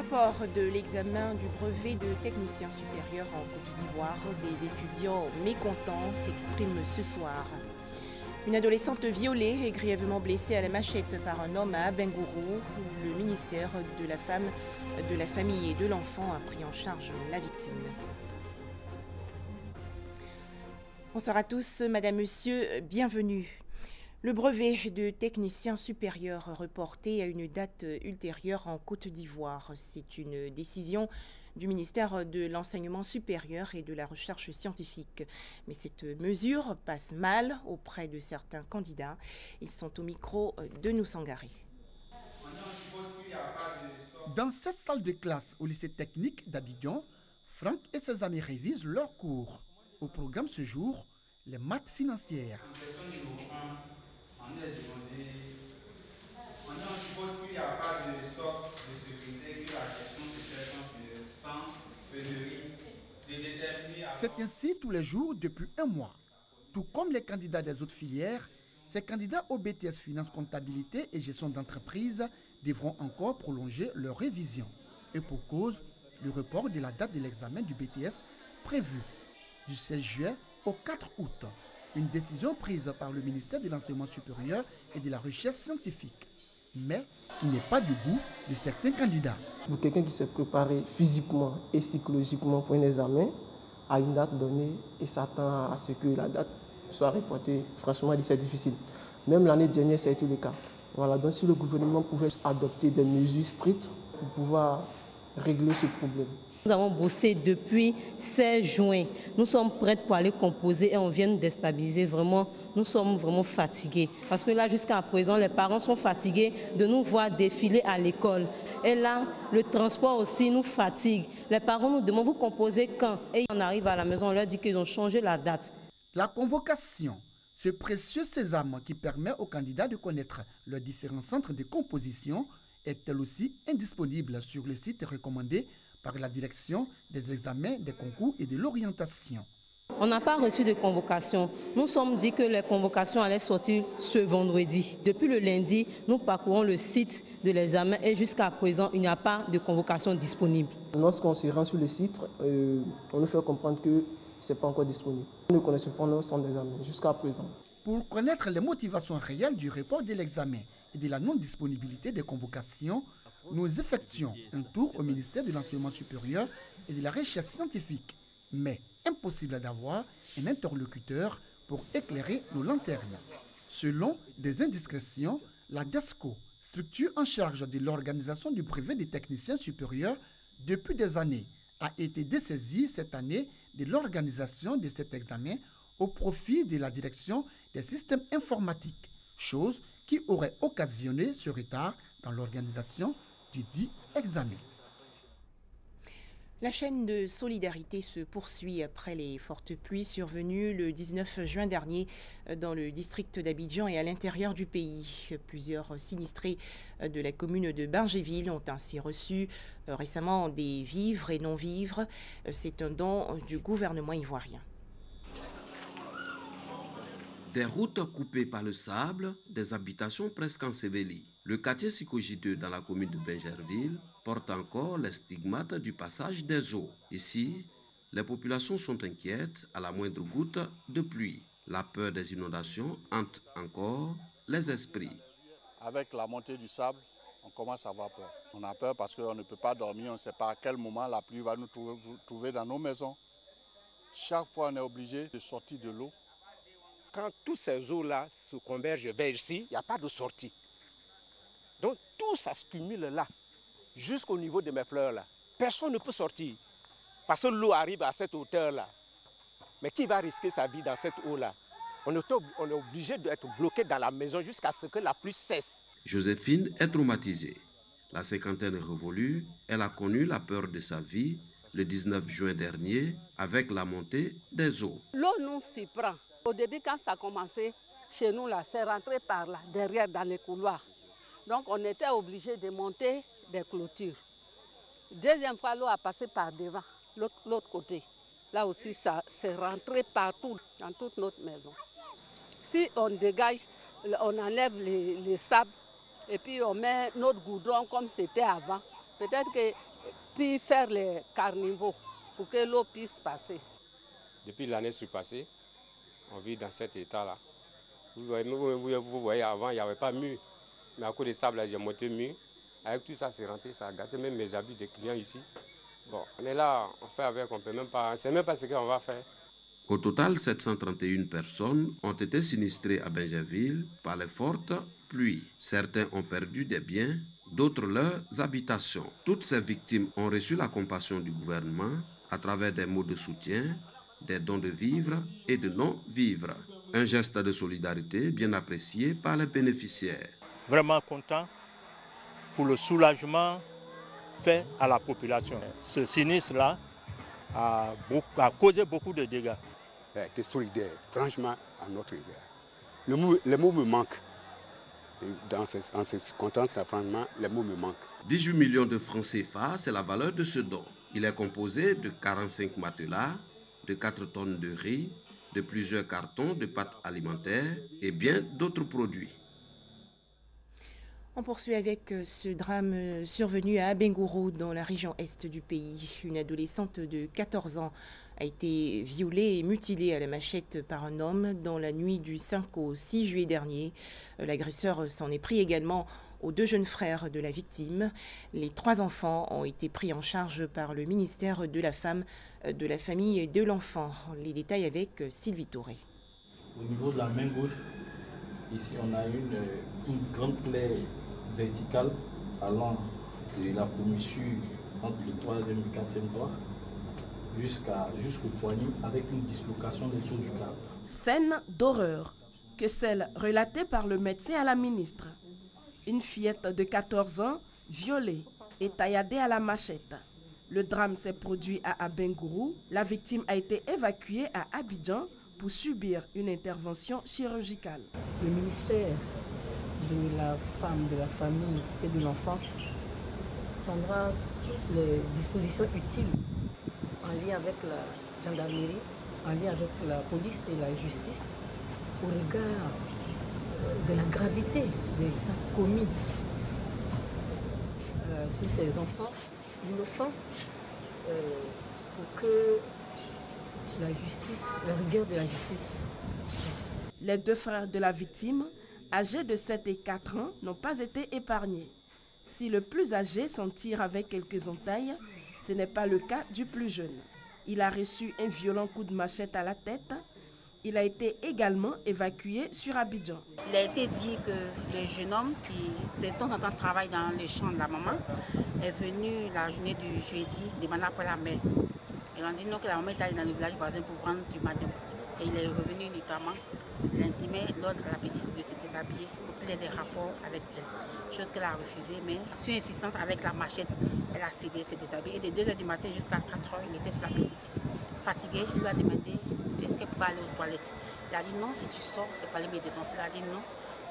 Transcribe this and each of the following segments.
report de l'examen du brevet de technicien supérieur en Côte d'Ivoire. Des étudiants mécontents s'expriment ce soir. Une adolescente violée et grièvement blessée à la machette par un homme à Abengourou. Le ministère de la Femme, de la Famille et de l'Enfant a pris en charge la victime. Bonsoir à tous, madame, monsieur, bienvenue. Le brevet de technicien supérieur reporté à une date ultérieure en Côte d'Ivoire. C'est une décision du ministère de l'Enseignement supérieur et de la Recherche scientifique. Mais cette mesure passe mal auprès de certains candidats. Ils sont au micro de Noussangari. Dans cette salle de classe au lycée technique d'Abidjan, Franck et ses amis révisent leurs cours. Au programme ce jour, les maths financières. On suppose qu'il n'y a pas de stock de sécurité, que la question se fait sans pénurie, de déterminer. C'est ainsi tous les jours depuis un mois. Tout comme les candidats des autres filières, ces candidats au BTS Finance Comptabilité et Gestion d'entreprise devront encore prolonger leur révision. Et pour cause, le report de la date de l'examen du BTS prévu du 16 juillet au 4 août. Une décision prise par le ministère de l'Enseignement supérieur et de la Recherche scientifique, mais qui n'est pas du goût de certains candidats. Pour quelqu'un qui s'est préparé physiquement et psychologiquement pour un examen, à une date donnée et s'attend à ce que la date soit reportée, franchement, c'est difficile. Même l'année dernière, ça a été le cas. Voilà, donc si le gouvernement pouvait adopter des mesures strictes pour pouvoir régler ce problème. Nous avons bossé depuis 16 juin. Nous sommes prêts pour aller composer et on vient de déstabiliser. Vraiment, nous sommes vraiment fatigués. Parce que là, jusqu'à présent, les parents sont fatigués de nous voir défiler à l'école. Et là, le transport aussi nous fatigue. Les parents nous demandent, vous composez quand? Et on arrive à la maison, on leur dit qu'ils ont changé la date. La convocation, ce précieux sésame qui permet aux candidats de connaître leurs différents centres de composition, est elle aussi indisponible sur le site recommandé par la direction des examens, des concours et de l'orientation. On n'a pas reçu de convocation. Nous sommes dit que les convocations allaient sortir ce vendredi. Depuis le lundi, nous parcourons le site de l'examen et jusqu'à présent, il n'y a pas de convocation disponible. Lorsqu'on se rend sur le site, on nous fait comprendre que ce n'est pas encore disponible. Nous ne connaissons pas nos centres d'examen jusqu'à présent. Pour connaître les motivations réelles du report de l'examen et de la non-disponibilité des convocations, nous effectuons un tour au ministère de l'Enseignement supérieur et de la Recherche scientifique. Mais impossible d'avoir un interlocuteur pour éclairer nos lanternes. Selon des indiscrétions, la DESCO, structure en charge de l'organisation du brevet des techniciens supérieurs depuis des années, a été dessaisie cette année de l'organisation de cet examen au profit de la direction des systèmes informatiques, chose qui aurait occasionné ce retard dans l'organisation du dit examen. La chaîne de solidarité se poursuit après les fortes pluies survenues le 19 juin dernier dans le district d'Abidjan et à l'intérieur du pays. Plusieurs sinistrés de la commune de Bingéville ont ainsi reçu récemment des vivres et non-vivres. C'est un don du gouvernement ivoirien. Des routes coupées par le sable, des habitations presque ensevelies. Le quartier Sikojideux dans la commune de Benjerville porte encore les stigmates du passage des eaux. Ici, les populations sont inquiètes à la moindre goutte de pluie. La peur des inondations hante encore les esprits. Avec la montée du sable, on commence à avoir peur. On a peur parce qu'on ne peut pas dormir, on ne sait pas à quel moment la pluie va nous trouver dans nos maisons. Chaque fois, on est obligé de sortir de l'eau. Quand toutes ces eaux-là se convergent vers ici, il n'y a pas de sortie. Donc tout ça se cumule là, jusqu'au niveau de mes fleurs là. Personne ne peut sortir, parce que l'eau arrive à cette hauteur-là. Mais qui va risquer sa vie dans cette eau-là? On est obligé d'être bloqué dans la maison jusqu'à ce que la pluie cesse. Joséphine est traumatisée. La cinquantaine est révolue, elle a connu la peur de sa vie le 19 juin dernier avec la montée des eaux. L'eau nous s'y prend. Au début, quand ça a commencé, chez nous, là, c'est rentré par là, derrière, dans les couloirs. Donc, on était obligé de monter des clôtures. Deuxième fois, l'eau a passé par devant, l'autre côté. Là aussi, ça s'est rentré partout, dans toute notre maison. Si on dégage, on enlève les sables et puis on met notre goudron comme c'était avant, peut-être que puis faire les carnivaux pour que l'eau puisse passer. Depuis l'année surpassée, on vit dans cet état-là. Vous voyez, avant, il n'y avait pas de mur. Mais à cause des sables, j'ai monté mur. Avec tout ça, c'est rentré, ça a gâté même mes habits de clients ici. Bon, on est là, on fait avec, on peut même pas, on ne sait même pas ce qu'on va faire. Au total, 731 personnes ont été sinistrées à Bingerville par les fortes pluies. Certains ont perdu des biens, d'autres leurs habitations. Toutes ces victimes ont reçu la compassion du gouvernement à travers des mots de soutien, des dons de vivres et de non-vivres. Un geste de solidarité bien apprécié par les bénéficiaires. Vraiment content pour le soulagement fait à la population. Ce sinistre-là a causé beaucoup de dégâts. Elle a été solidaire, franchement, à notre égard. Les mots me manquent. Dans ces circonstances-là, franchement, les mots me manquent. 18 millions de francs CFA, c'est la valeur de ce don. Il est composé de 45 matelas, de 4 tonnes de riz, de plusieurs cartons de pâtes alimentaires et bien d'autres produits. On poursuit avec ce drame survenu à Abengourou, dans la région est du pays. Une adolescente de 14 ans a été violée et mutilée à la machette par un homme dans la nuit du 5 au 6 juillet dernier. L'agresseur s'en est pris également aux 2 jeunes frères de la victime. Les 3 enfants ont été pris en charge par le ministère de la Femme, de la Famille et de l'Enfant. Les détails avec Sylvie Touré. Au niveau de la main gauche, ici on a une grande plaie verticale allant de la commissure entre le 3e et le 4e doigt jusqu'au poignet avec une dislocation des os du cadre. Scène d'horreur que celle relatée par le médecin à la ministre. Une fillette de 14 ans violée et tailladée à la machette. Le drame s'est produit à Abengourou. La victime a été évacuée à Abidjan pour subir une intervention chirurgicale. Le ministère de la Femme, de la Famille et de l'Enfant prendra toutes les dispositions utiles en lien avec la gendarmerie, en lien avec la police et la justice au regard de la gravité des actes commis sur ces enfants innocents pour que la rigueur de la justice. Les 2 frères de la victime, âgés de 7 et 4 ans, n'ont pas été épargnés. Si le plus âgé s'en tire avec quelques entailles, ce n'est pas le cas du plus jeune. Il a reçu un violent coup de machette à la tête. Il a été également évacué sur Abidjan. Il a été dit que le jeune homme qui de temps en temps travaille dans les champs de la maman est venu la journée du jeudi demander après la mère. Ils ont dit non, que la maman est allée dans le village voisin pour vendre du manioc. Et il est revenu notamment. Il intimait l'ordre à la petite de se déshabiller pour qu'il ait des rapports avec elle. Chose qu'elle a refusée, mais sur insistance avec la machette, elle a cédé, s'est déshabillée. Et de 2h du matin jusqu'à 4h, il était sur la petite. Fatigué, il lui a demandé est-ce qu'elle pouvait aller aux toilettes. Il a dit non, si tu sors, c'est pas les médias. Donc il a dit non.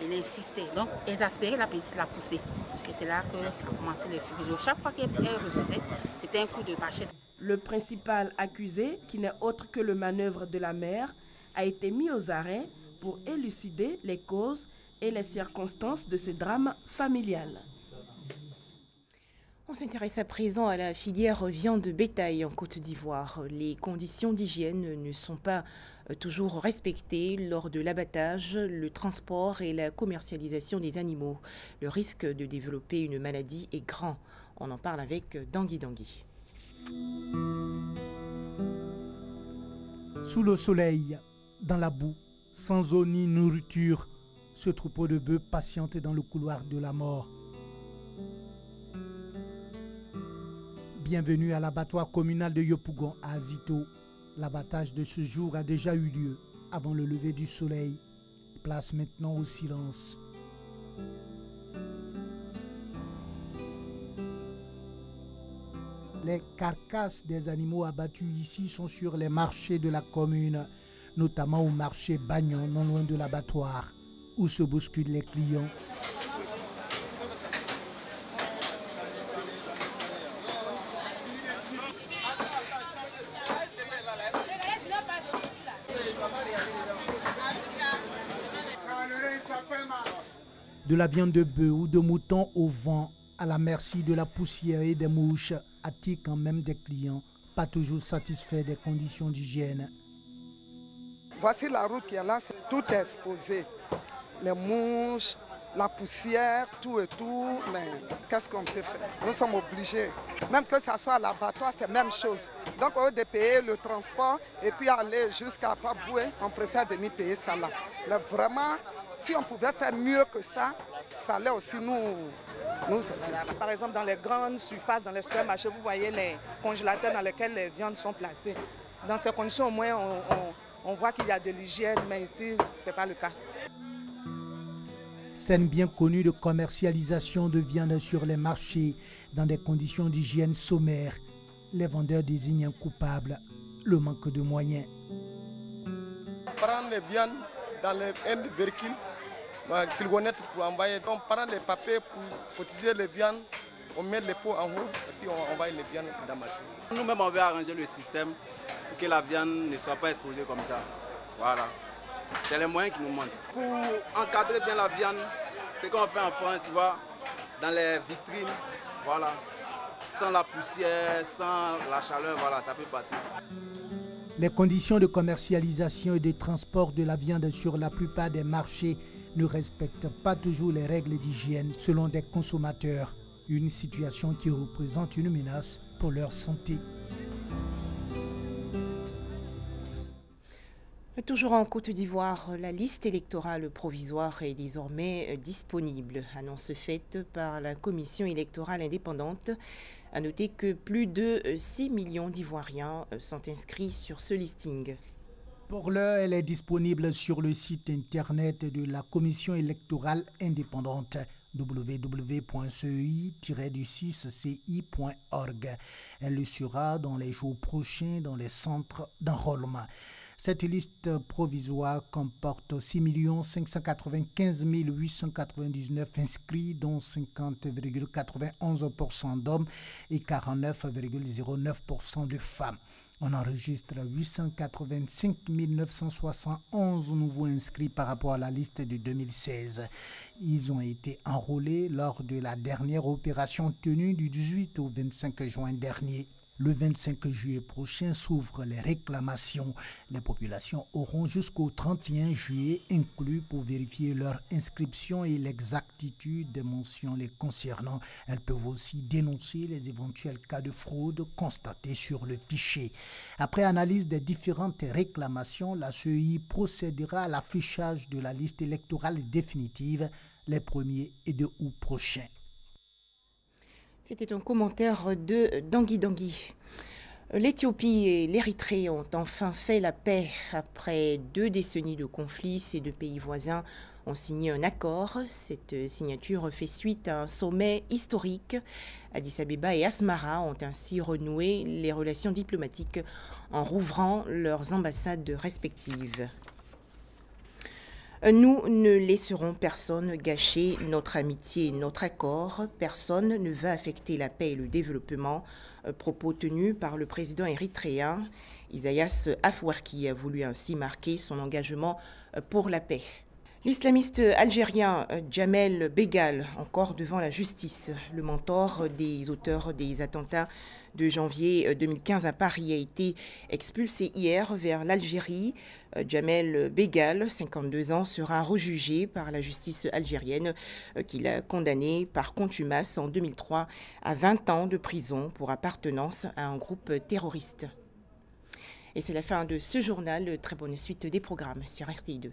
Il a insisté. Donc, exaspéré, la petite l'a poussée. Et c'est là qu'a commencé les fusions. Chaque fois qu'elle refusait, c'était un coup de machette. Le principal accusé, qui n'est autre que le manœuvre de la mère, a été mis aux arrêts pour élucider les causes et les circonstances de ce drame familial. On s'intéresse à présent à la filière viande de bétail en Côte d'Ivoire. Les conditions d'hygiène ne sont pas toujours respectées lors de l'abattage, le transport et la commercialisation des animaux. Le risque de développer une maladie est grand. On en parle avec Dangui Dangui. Sous le soleil, dans la boue, sans eau ni nourriture, ce troupeau de bœufs patiente dans le couloir de la mort. Bienvenue à l'abattoir communal de Yopougon à Azito. L'abattage de ce jour a déjà eu lieu avant le lever du soleil. Place maintenant au silence. Les carcasses des animaux abattus ici sont sur les marchés de la commune, notamment au marché Bagnon, non loin de l'abattoir, où se bousculent les clients. De la viande de bœuf ou de mouton au vent, à la merci de la poussière et des mouches, attire quand même des clients pas toujours satisfaits des conditions d'hygiène. Voici la route qui est là, tout est exposé. Les mouches, la poussière, tout et tout, mais qu'est-ce qu'on peut faire? Nous sommes obligés. Même que ça soit à l'abattoir, c'est la même chose. Donc au lieu de payer le transport et puis aller jusqu'à Paboué, on préfère venir payer ça là. Mais vraiment, si on pouvait faire mieux que ça, ça allait aussi nous Par exemple, dans les grandes surfaces, dans les supermarchés, vous voyez les congélateurs dans lesquels les viandes sont placées. Dans ces conditions, au moins, on voit qu'il y a de l'hygiène, mais ici, ce n'est pas le cas. Scène bien connue de commercialisation de viande sur les marchés dans des conditions d'hygiène sommaires. Les vendeurs désignent un coupable, le manque de moyens. Prendre les viandes dans les véhicules, pour envoyer. On prend les papiers pour utiliser les viandes, on met les pots en haut et puis on envoie les viandes dans le marché. Nous-mêmes, on veut arranger le système pour que la viande ne soit pas exposée comme ça. Voilà. C'est les moyens qui nous manquent. Pour encadrer bien la viande, ce qu'on fait en France, tu vois, dans les vitrines, voilà. Sans la poussière, sans la chaleur, voilà, ça peut passer. Les conditions de commercialisation et de transport de la viande sur la plupart des marchés ne respectent pas toujours les règles d'hygiène selon des consommateurs. Une situation qui représente une menace pour leur santé. Toujours en Côte d'Ivoire, la liste électorale provisoire est désormais disponible. Annonce faite par la Commission électorale indépendante. À noter que plus de 6 millions d'Ivoiriens sont inscrits sur ce listing. Pour l'heure, elle est disponible sur le site internet de la Commission électorale indépendante www.cei-6ci.org. Elle le sera dans les jours prochains dans les centres d'enrôlement. Cette liste provisoire comporte 6 595 899 inscrits, dont 50,91% d'hommes et 49,09% de femmes. On enregistre 885 971 nouveaux inscrits par rapport à la liste de 2016. Ils ont été enrôlés lors de la dernière opération tenue du 18 au 25 juin dernier. Le 25 juillet prochain s'ouvrent les réclamations. Les populations auront jusqu'au 31 juillet inclus pour vérifier leur inscription et l'exactitude des mentions les concernant. Elles peuvent aussi dénoncer les éventuels cas de fraude constatés sur le fichier. Après analyse des différentes réclamations, la CEI procédera à l'affichage de la liste électorale définitive les 1er et 2 août prochains. C'était un commentaire de Dangui Dangui. L'Éthiopie et l'Érythrée ont enfin fait la paix. Après 2 décennies de conflits, ces 2 pays voisins ont signé un accord. Cette signature fait suite à un sommet historique. Addis Abeba et Asmara ont ainsi renoué les relations diplomatiques en rouvrant leurs ambassades respectives. Nous ne laisserons personne gâcher notre amitié et notre accord. Personne ne va affecter la paix et le développement. Propos tenus par le président érythréen. Isaias Afwerki a voulu ainsi marquer son engagement pour la paix. L'islamiste algérien Djamel Begal, encore devant la justice, le mentor des auteurs des attentats de janvier 2015 à Paris, a été expulsé hier vers l'Algérie. Djamel Begal, 52 ans, sera rejugé par la justice algérienne qui l'a condamné par contumace en 2003 à 20 ans de prison pour appartenance à un groupe terroriste. Et c'est la fin de ce journal. Très bonne suite des programmes sur RTI2.